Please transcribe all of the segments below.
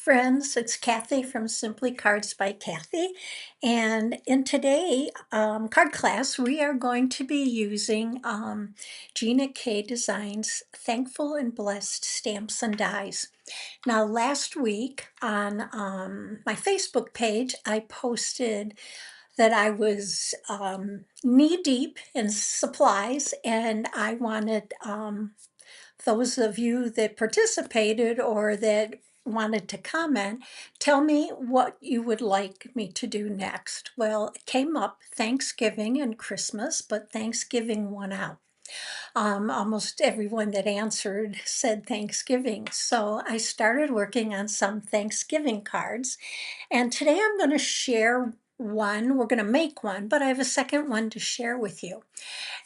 friends, it's Kathy from Simply Cards by Kathi, and in today card class we are going to be using Gina K Designs Thankful and Blessed Stamps and Dies. Now last week on my Facebook page I posted that I was knee deep in supplies and I wanted those of you that participated or that wanted to comment, tell me what you would like me to do next. Well, it came up Thanksgiving and Christmas, but Thanksgiving won out. Almost everyone that answered said Thanksgiving. So I started working on some Thanksgiving cards. And today I'm going to share one. We're going to make one, but I have a second one to share with you.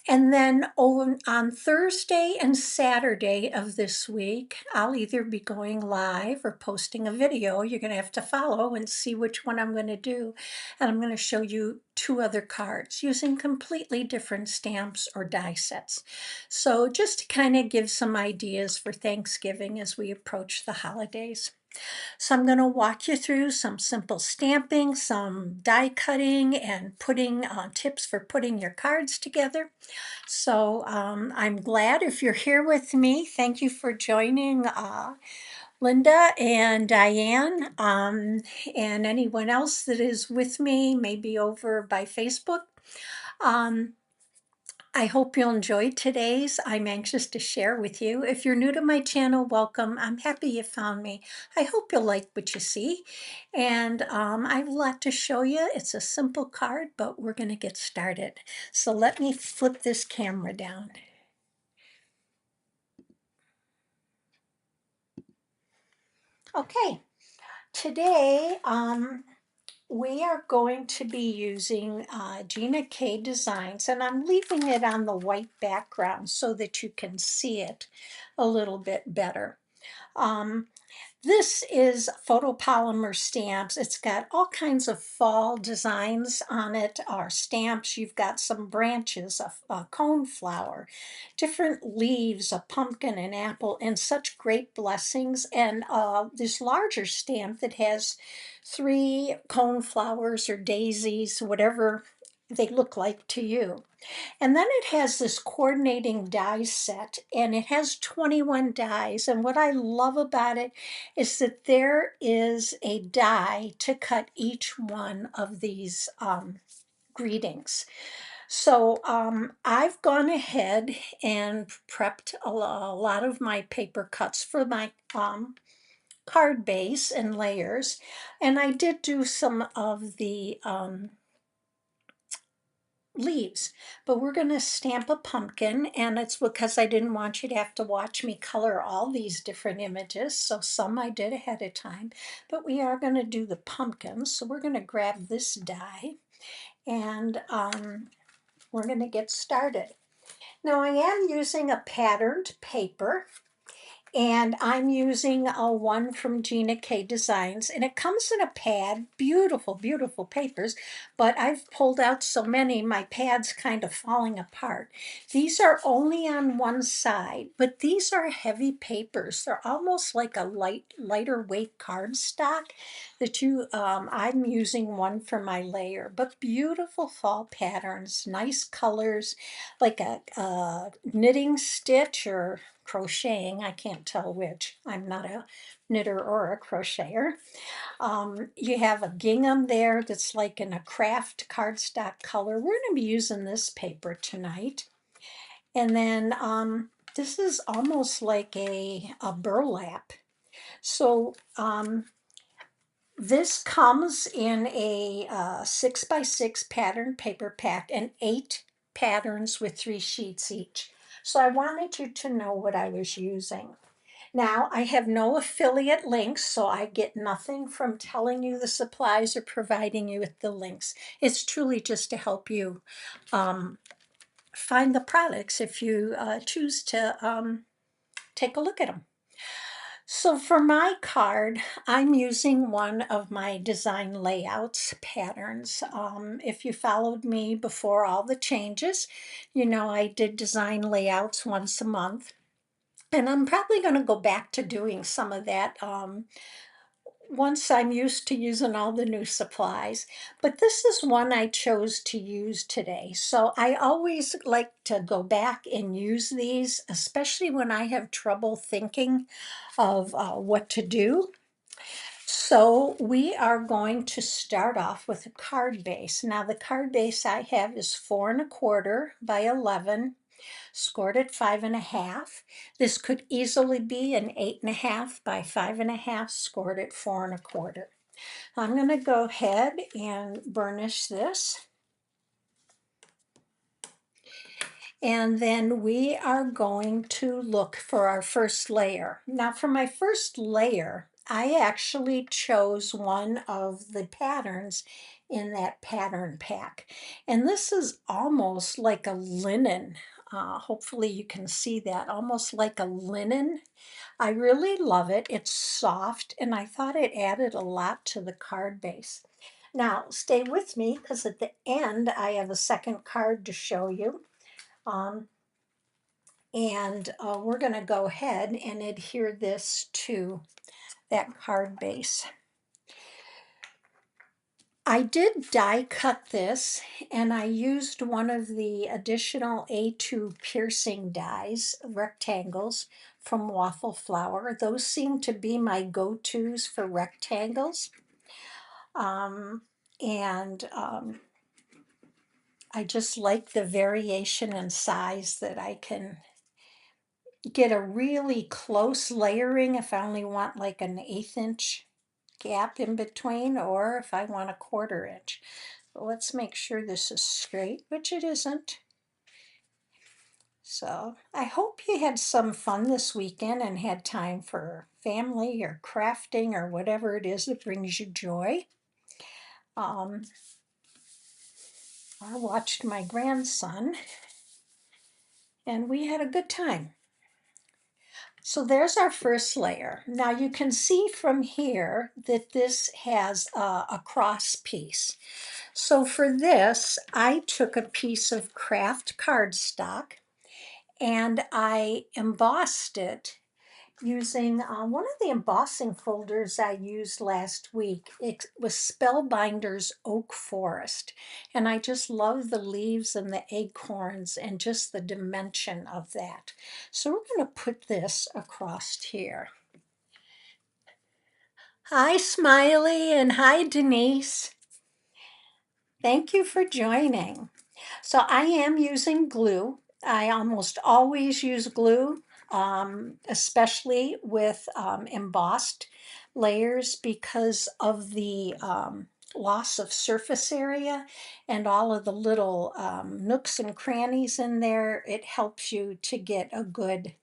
And then on Thursday and Saturday of this week, I'll either be going live or posting a video. You're going to have to follow and see which one I'm going to do. And I'm going to show you two other cards using completely different stamps or die sets. So just to kind of give some ideas for Thanksgiving as we approach the holidays. So I'm going to walk you through some simple stamping, some die cutting, and putting tips for putting your cards together. So I'm glad if you're here with me. Thank you for joining Linda and Diane and anyone else that is with me, maybe over by Facebook. I hope you'll enjoy today's. I'm anxious to share with you. If you're new to my channel, welcome. I'm happy you found me. I hope you'll like what you see. And I have a lot to show you. It's a simple card, but we're going to get started. So let me flip this camera down. Okay, today we are going to be using Gina K Designs, and I'm leaving it on the white background so that you can see it a little bit better. This is photopolymer stamps. It's got all kinds of fall designs on it, or stamps. You've got some branches, a cone flower, different leaves, a pumpkin, an apple, and such great blessings. And this larger stamp that has three cone flowers or daisies, whatever they look like to you. And then it has this coordinating die set, and it has 21 dies. And what I love about it is that there is a die to cut each one of these greetings. So I've gone ahead and prepped a lot of my paper cuts for my card base and layers. And I did do some of the leaves, but we're going to stamp a pumpkin, and it's because I didn't want you to have to watch me color all these different images, so some I did ahead of time, but we are going to do the pumpkins. So we're going to grab this die and we're going to get started. Now I am using a patterned paper, and I'm using a one from Gina K Designs, and it comes in a pad. Beautiful, beautiful papers, but I've pulled out so many, my pad's kind of falling apart. These are only on one side, but these are heavy papers. They're almost like a lighter weight cardstock that I'm using one for my layer, but beautiful fall patterns, nice colors, like a knitting stitch or crocheting. I can't tell which. I'm not a knitter or a crocheter. You have a gingham there that's like in a craft cardstock color. We're going to be using this paper tonight. And then this is almost like a burlap. So this comes in a 6x6 pattern paper pack and 8 patterns with 3 sheets each. So I wanted you to know what I was using. Now, I have no affiliate links, so I get nothing from telling you the supplies or providing you with the links. It's truly just to help you find the products if you choose to take a look at them. So for my card, I'm using one of my design layouts patterns. If you followed me before all the changes, you know I did design layouts once a month. And I'm probably going to go back to doing some of that once I'm used to using all the new supplies, but this is one I chose to use today. So I always like to go back and use these, especially when I have trouble thinking of what to do. So we are going to start off with a card base. Now the card base I have is 4¼ by 11, scored at 5½. This could easily be an 8½ by 5½, scored at 4¼ I'm going to go ahead and burnish this. And then we are going to look for our first layer. Now for my first layer, I actually chose one of the patterns in that pattern pack. And this is almost like a linen. Hopefully you can see that, almost like a linen. I really love it. It's soft, and I thought it added a lot to the card base. Now stay with me, because at the end I have a second card to show you. And we're going to go ahead and adhere this to that card base. I did die cut this, and I used one of the additional A2 piercing dies, rectangles from Waffle Flower. Those seem to be my go-tos for rectangles. And I just like the variation in size, that I can get a really close layering if I only want like an 1/8 inch gap in between, or if I want a 1/4 inch. But let's make sure this is straight, which it isn't. So I hope you had some fun this weekend and had time for family or crafting or whatever it is that brings you joy. I watched my grandson, and we had a good time. So there's our first layer. Now you can see from here that this has a cross piece. So for this, I took a piece of craft cardstock and I embossed it using one of the embossing folders I used last week. It was Spellbinder's Oak Forest. And I just love the leaves and the acorns and just the dimension of that. So we're going to put this across here. Hi, Smiley, and hi, Denise. Thank you for joining. So I am using glue. I almost always use glue, especially with embossed layers, because of the loss of surface area and all of the little nooks and crannies in there. It helps you to get a good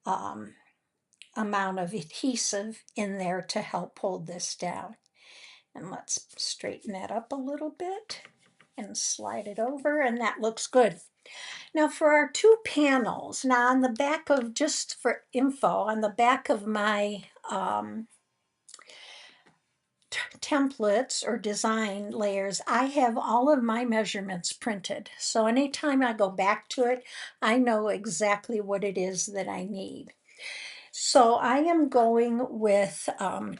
amount of adhesive in there to help hold this down. And let's straighten that up a little bit and slide it over, and that looks good. Now for our 2 panels, now on the back of, just for info, on the back of my templates or design layers, I have all of my measurements printed. So anytime I go back to it, I know exactly what it is that I need. So I am going with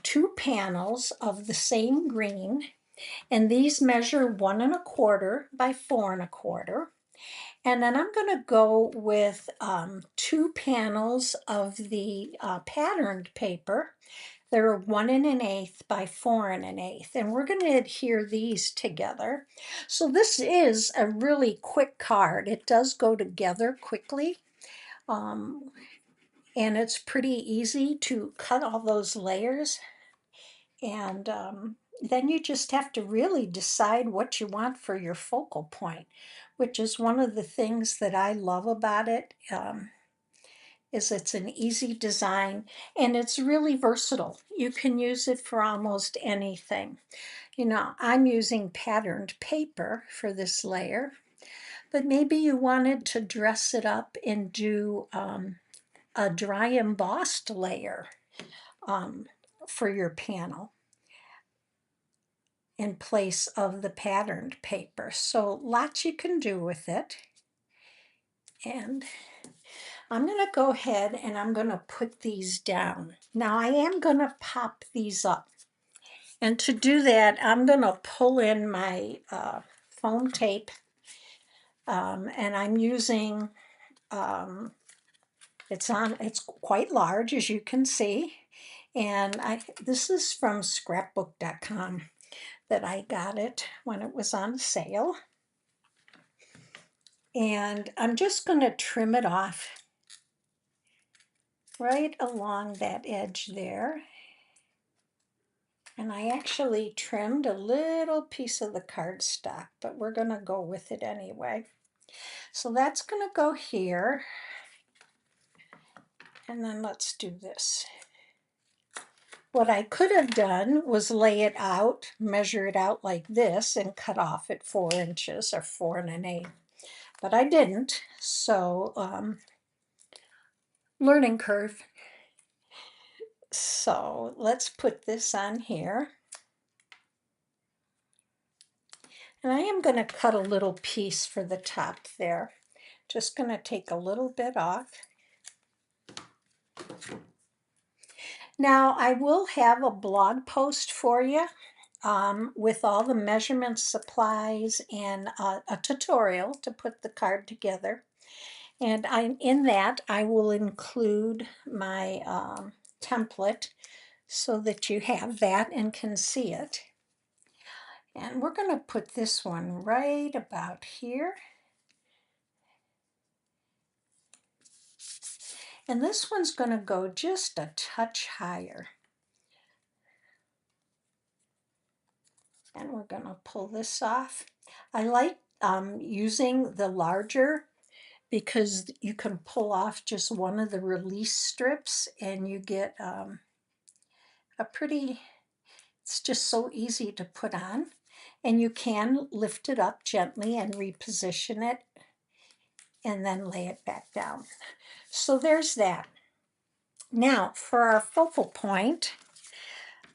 2 panels of the same green, and these measure 1¼ by 4¼ And then I'm going to go with 2 panels of the patterned paper. They're 1⅛ by 4⅛, and we're going to adhere these together. So this is a really quick card. It does go together quickly, and it's pretty easy to cut all those layers. And then you just have to really decide what you want for your focal point, which is one of the things that I love about it, is it's an easy design and it's really versatile. You can use it for almost anything. You know, I'm using patterned paper for this layer, but maybe you wanted to dress it up and do a dry embossed layer for your panel in place of the patterned paper. So lots you can do with it. And I'm going to go ahead and I'm going to put these down. Now I am going to pop these up. And to do that, I'm going to pull in my foam tape, and I'm using, it's quite large, as you can see, and this is from scrapbook.com that I got it when it was on sale. And I'm just going to trim it off right along that edge there. And I actually trimmed a little piece of the cardstock, but we're going to go with it anyway. So that's going to go here. And then let's do this. What I could have done was lay it out, measure it out like this, and cut off at 4 inches or 4 1/8. But I didn't, so learning curve. So let's put this on here. And I am going to cut a little piece for the top there. Just going to take a little bit off. Now I will have a blog post for you with all the measurements, supplies, and a tutorial to put the card together. And in that I will include my template so that you have that and can see it. And we're going to put this one right about here. And this one's going to go just a touch higher. And we're going to pull this off. I like using the larger because you can pull off just one of the release strips and you get a pretty, it's just so easy to put on. And you can lift it up gently and reposition it and then lay it back down. So there's that. Now for our focal point,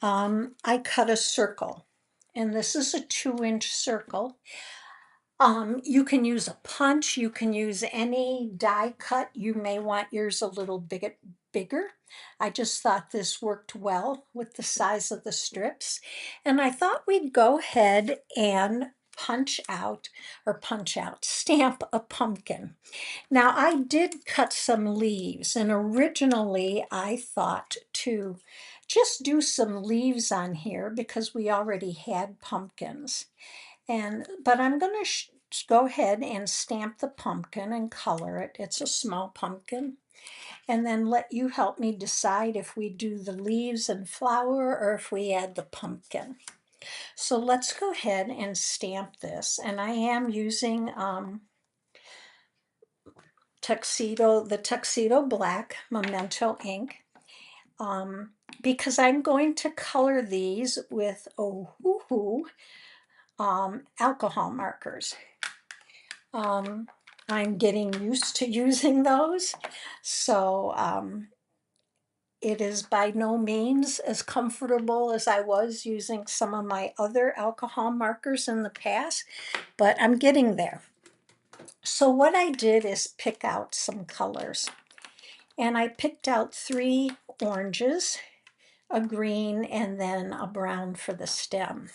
I cut a circle, and this is a 2-inch circle. You can use a punch, you can use any die cut. You may want yours a little bigger. I just thought this worked well with the size of the strips. And I thought we'd go ahead and stamp a pumpkin. Now I did cut some leaves, and originally I thought to just do some leaves on here because we already had pumpkins. But I'm going to go ahead and stamp the pumpkin and color it. It's a small pumpkin. And then let you help me decide if we do the leaves and flower or if we add the pumpkin. So let's go ahead and stamp this. And I am using the Tuxedo Black Memento ink because I'm going to color these with alcohol markers. I'm getting used to using those, so it is by no means as comfortable as I was using some of my other alcohol markers in the past, but I'm getting there. So what I did is pick out some colors, and I picked out 3 oranges, a green, and then a brown for the stem.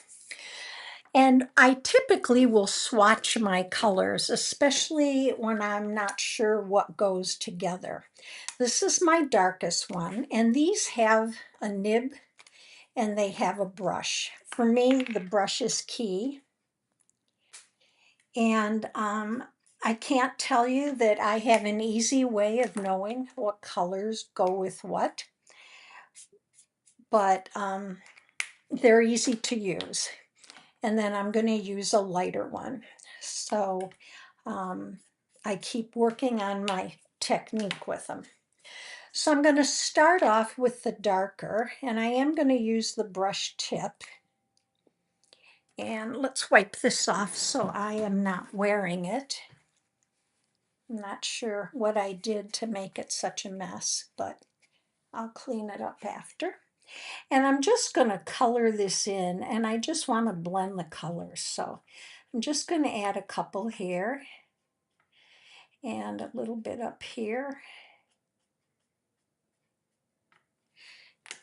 And I typically will swatch my colors, especially when I'm not sure what goes together. This is my darkest one, and these have a nib and they have a brush. For me, the brush is key. And I can't tell you that I have an easy way of knowing what colors go with what, but they're easy to use. And then I'm going to use a lighter one. So I keep working on my technique with them. So I'm going to start off with the darker, and I am going to use the brush tip. And let's wipe this off so I am not wearing it. I'm not sure what I did to make it such a mess, but I'll clean it up after. And I'm just going to color this in, and I just want to blend the colors. So I'm just going to add a couple here and a little bit up here.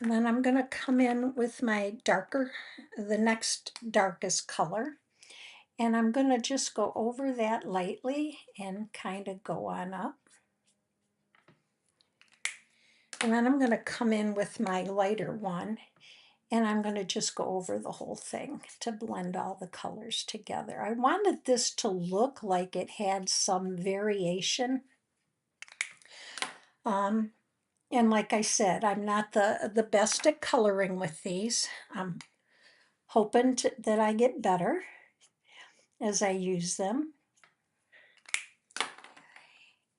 And then I'm going to come in with my the next darkest color. And I'm going to just go over that lightly and kind of go on up. And then I'm going to come in with my lighter one, and I'm going to just go over the whole thing to blend all the colors together. I wanted this to look like it had some variation. And like I said, I'm not the best at coloring with these. I'm hoping that I get better as I use them.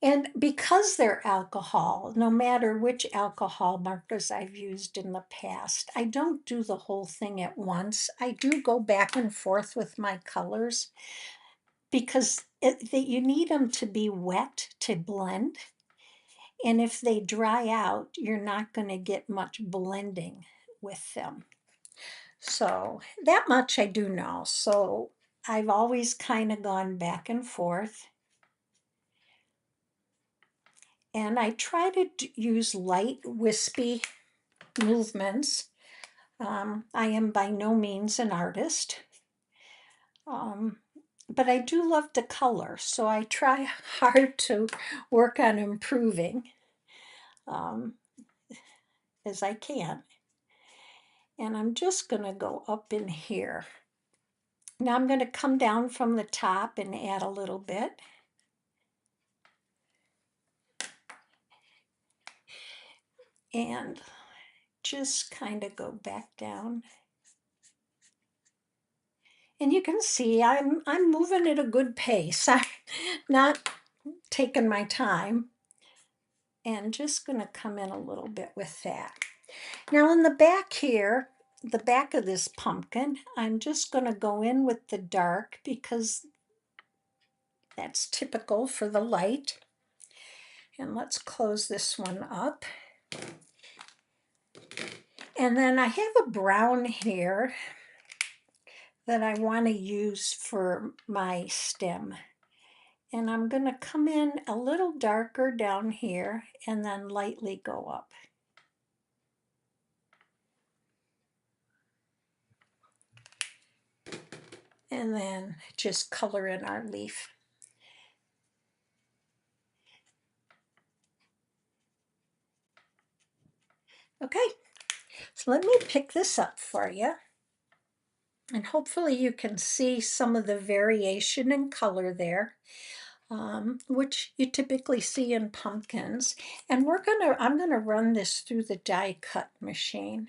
And because they're alcohol, no matter which alcohol markers I've used in the past, I don't do the whole thing at once. I do go back and forth with my colors because you need them to be wet to blend. And if they dry out, you're not going to get much blending with them. So that much I do know. So I've always kind of gone back and forth. And I try to use light, wispy movements. I am by no means an artist, but I do love to color, so I try hard to work on improving as I can. And I'm just going to go up in here. Now I'm going to come down from the top and add a little bit. And just kind of go back down. And you can see I'm moving at a good pace. I'm not taking my time. And just going to come in a little bit with that. Now in the back here, the back of this pumpkin, I'm just going to go in with the dark because that's typical for the light. And let's close this one up. And then I have a brown here that I want to use for my stem. And I'm going to come in a little darker down here and then lightly go up. And then just color in our leaf. Okay, so let me pick this up for you. And hopefully you can see some of the variation in color there, which you typically see in pumpkins. And I'm gonna run this through the die cut machine.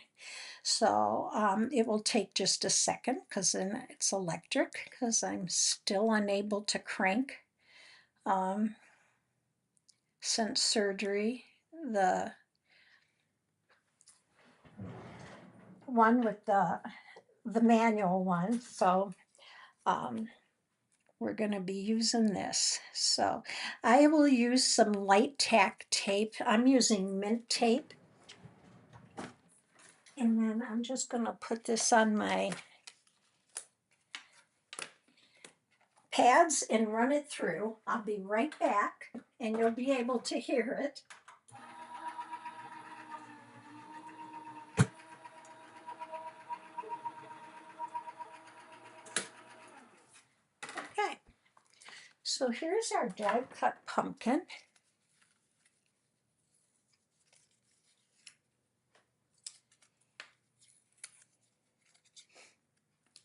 So it will take just a second because then it's electric because I'm still unable to crank since surgery. The one with the manual one. So we're going to be using this. So I will use some light tack tape. I'm using mint tape. And then I'm just going to put this on my pads and run it through. I'll be right back and you'll be able to hear it. Okay, so here's our die cut pumpkin.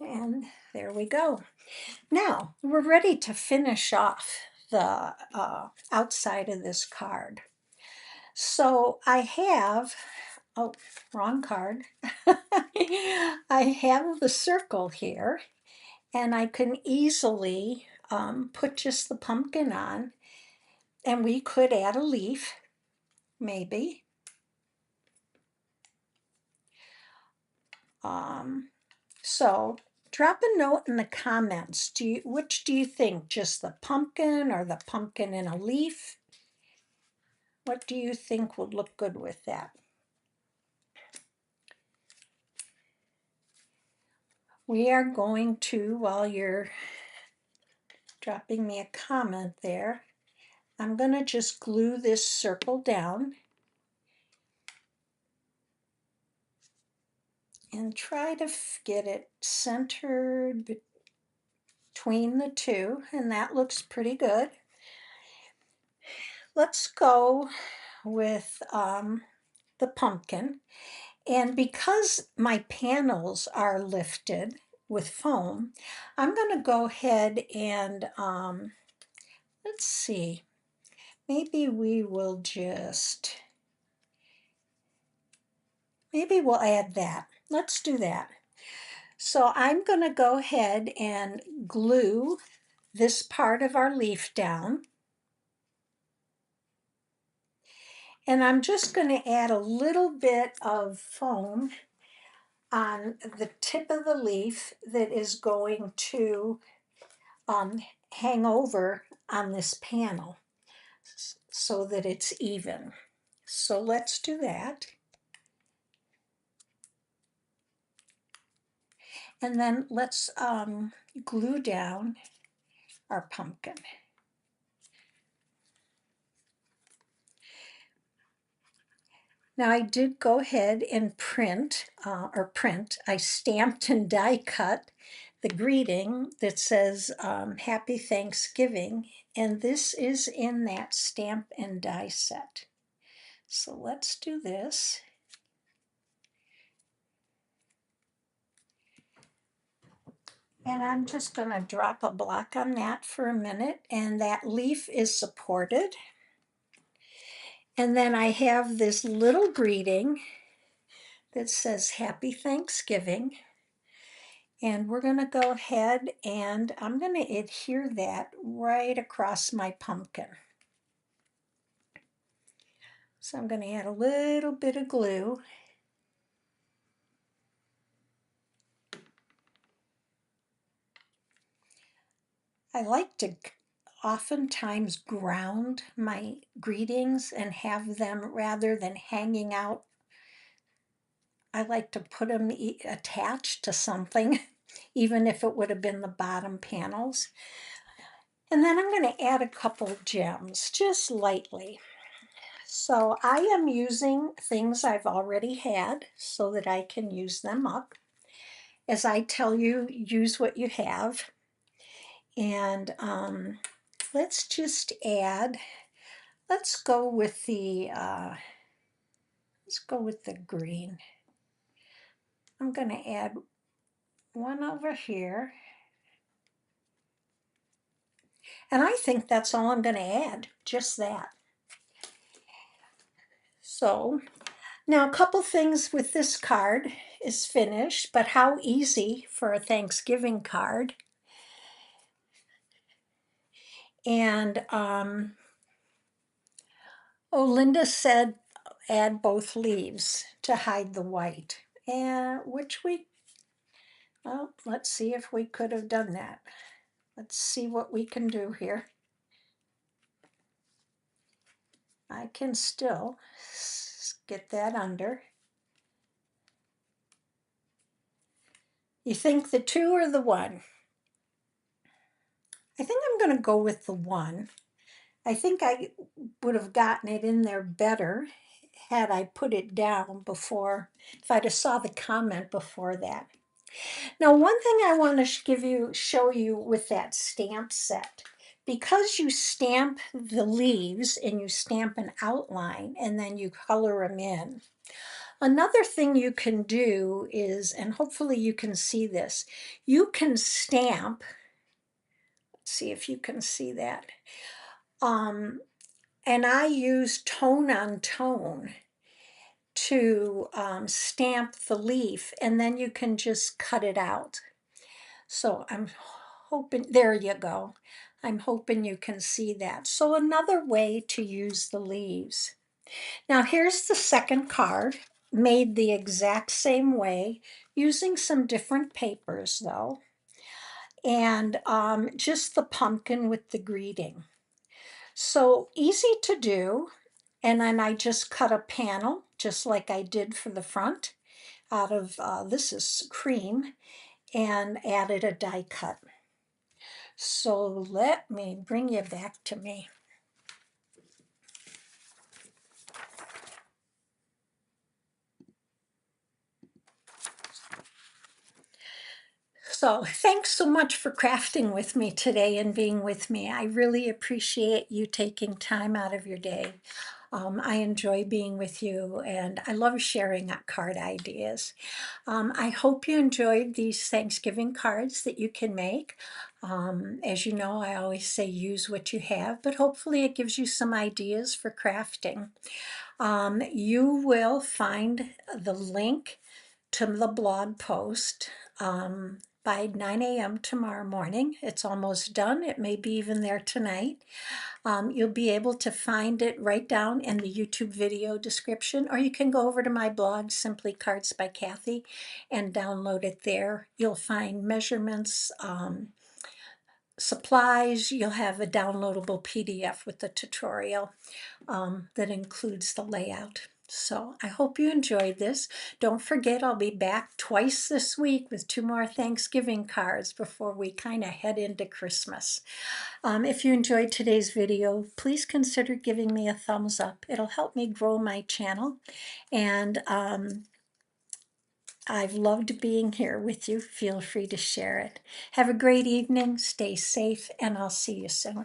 And there we go. Now we're ready to finish off the outside of this card. So I have, oh, wrong card. I have the circle here, and I can easily put just the pumpkin on, and we could add a leaf, maybe. So drop a note in the comments. Which do you think? Just the pumpkin or the pumpkin in a leaf? What do you think would look good with that? We are going to, while you're dropping me a comment there, I'm going to just glue this circle down. and try to get it centered between the two, and that looks pretty good. Let's go with the pumpkin. And because my panels are lifted with foam, I'm going to go ahead and let's see, maybe we will just, maybe we'll add that. Let's do that. So I'm going to go ahead and glue this part of our leaf down. And I'm just going to add a little bit of foam on the tip of the leaf that is going to hang over on this panel so that it's even. So let's do that. And then let's glue down our pumpkin. Now I did go ahead and I stamped and die cut the greeting that says Happy Thanksgiving, and this is in that stamp and die set. So let's do this. And I'm just going to drop a block on that for a minute, and that leaf is supported. And then I have this little greeting that says Happy Thanksgiving. And we're going to go ahead and I'm going to adhere that right across my pumpkin. So I'm going to add a little bit of glue. I like to oftentimes ground my greetings and have them, rather than hanging out, I like to put them attached to something, even if it would have been the bottom panels. And then I'm going to add a couple gems, just lightly. So I am using things I've already had so that I can use them up. As I tell you, use what you have. And let's just add, let's go with the green. I'm going to add one over here. And I think that's all I'm going to add, just that. So now a couple things with this card is finished, but how easy for a Thanksgiving card. And oh, Linda said add both leaves to hide the white, and well, let's see if we could have done that. Let's see what we can do here. I can still get that under. You think the two or the one? I think I'm going to go with the one. I think I would have gotten it in there better had I put it down before, if I'd have saw the comment before that. Now, one thing I want to show you with that stamp set, because you stamp the leaves and you stamp an outline and then you color them in. Another thing you can do is, and hopefully you can see this, you can stamp, let's see if you can see that. And I use tone on tone to stamp the leaf, and then you can just cut it out. So I'm hoping, there you go. I'm hoping you can see that. So another way to use the leaves. Now here's the second card, made the exact same way, using some different papers though. And just the pumpkin with the greeting. So easy to do. And then I just cut a panel, just like I did for the front, out of, this is cream, and added a die cut. So let me bring you back to me. So thanks so much for crafting with me today and being with me. I really appreciate you taking time out of your day. I enjoy being with you, and I love sharing card ideas. I hope you enjoyed these Thanksgiving cards that you can make. As you know, I always say use what you have, but hopefully it gives you some ideas for crafting. You will find the link to the blog post by 9 a.m. tomorrow morning. It's almost done. It may be even there tonight. You'll be able to find it right down in the YouTube video description, or you can go over to my blog, Simply Kards by Kathi, and download it there. You'll find measurements, supplies. You'll have a downloadable PDF with the tutorial that includes the layout. So I hope you enjoyed this. Don't forget, I'll be back twice this week with 2 more Thanksgiving cards before we kind of head into Christmas. If you enjoyed today's video, please consider giving me a thumbs up. It'll help me grow my channel. And I've loved being here with you. Feel free to share it. Have a great evening. Stay safe, and I'll see you soon.